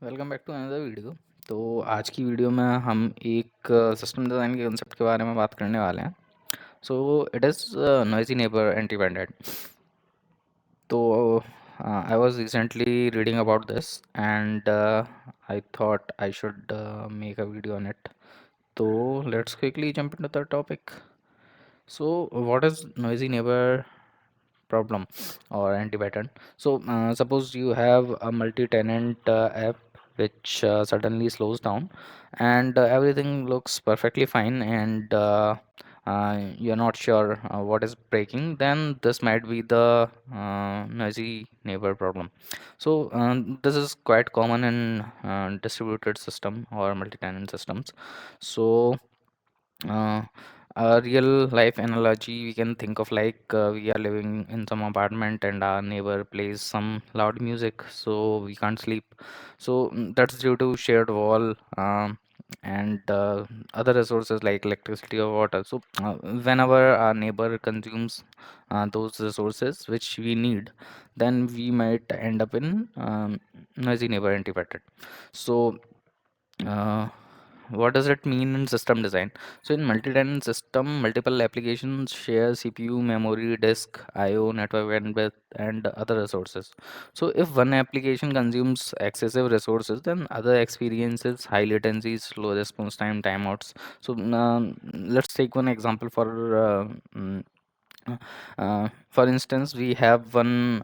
Welcome back to another video. तो आज की वीडियो में हम एक सिस्टम डिज़ाइन के कंसेप्ट के बारे में बात करने वाले हैं। So it is noisy neighbour anti बैंडेड। तो I was recently reading about this and I thought I should make a video on it. तो let's quickly jump into the topic. So what is noisy neighbour problem or anti-pattern? So suppose you have a multi-tenant app which suddenly slows down and everything looks perfectly fine, and you're not sure what is breaking. Then this might be the noisy neighbor problem. So this is quite common in distributed system or multi-tenant systems. So uh, a real life analogy we can think of, like we are living in some apartment and our neighbor plays some loud music, so we can't sleep. So that's due to shared wall, and other resources like electricity or water. So whenever our neighbor consumes those resources which we need, then we might end up in noisy neighbor antipattern. So uh, what does it mean in system design? So in multi-tenant system, multiple applications share CPU, memory, disk, IO, network bandwidth, and other resources. So if one application consumes excessive resources, then other experiences high latency, slow response time, timeouts. So let's take one example for instance, we have one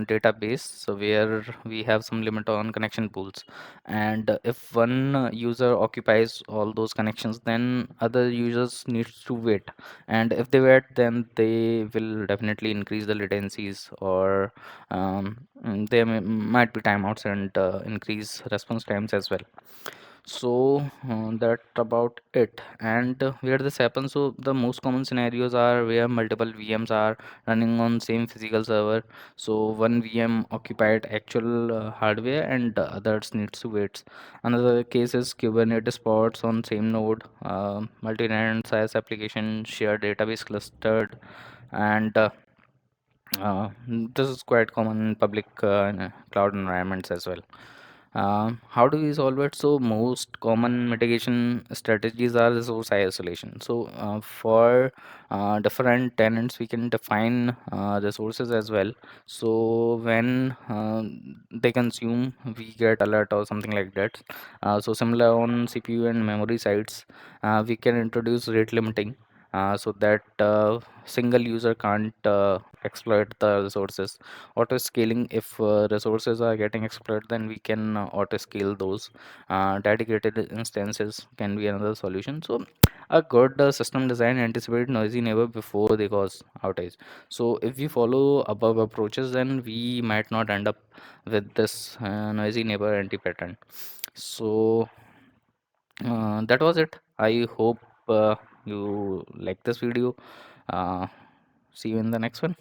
database, so where we have some limit on connection pools, and if one user occupies all those connections, then other users needs to wait, and if they wait, then they will definitely increase the latencies, or there might be timeouts and increase response times as well. So that about it. And where this happens, so the most common scenarios are where multiple VMs are running on same physical server. So one VM occupied actual hardware and others needs to wait. Another case is Kubernetes pods on same node, multi-tenant SaaS application, shared database clustered, and this is quite common in public cloud environments as well. How do we solve it? So most common mitigation strategies are resource isolation. So for different tenants, we can define resources as well. So when they consume, we get alert or something like that. So similar on CPU and memory sides, we can introduce rate limiting, so that single user can't exploit the resources. Auto scaling, if resources are getting exploited, then we can auto scale those. Dedicated instances can be another solution. So a good system design anticipate noisy neighbor before they cause outage. So if we follow above approaches, then we might not end up with this noisy neighbor anti pattern. So that was it. I hope you like this video. uh, See you in the next one.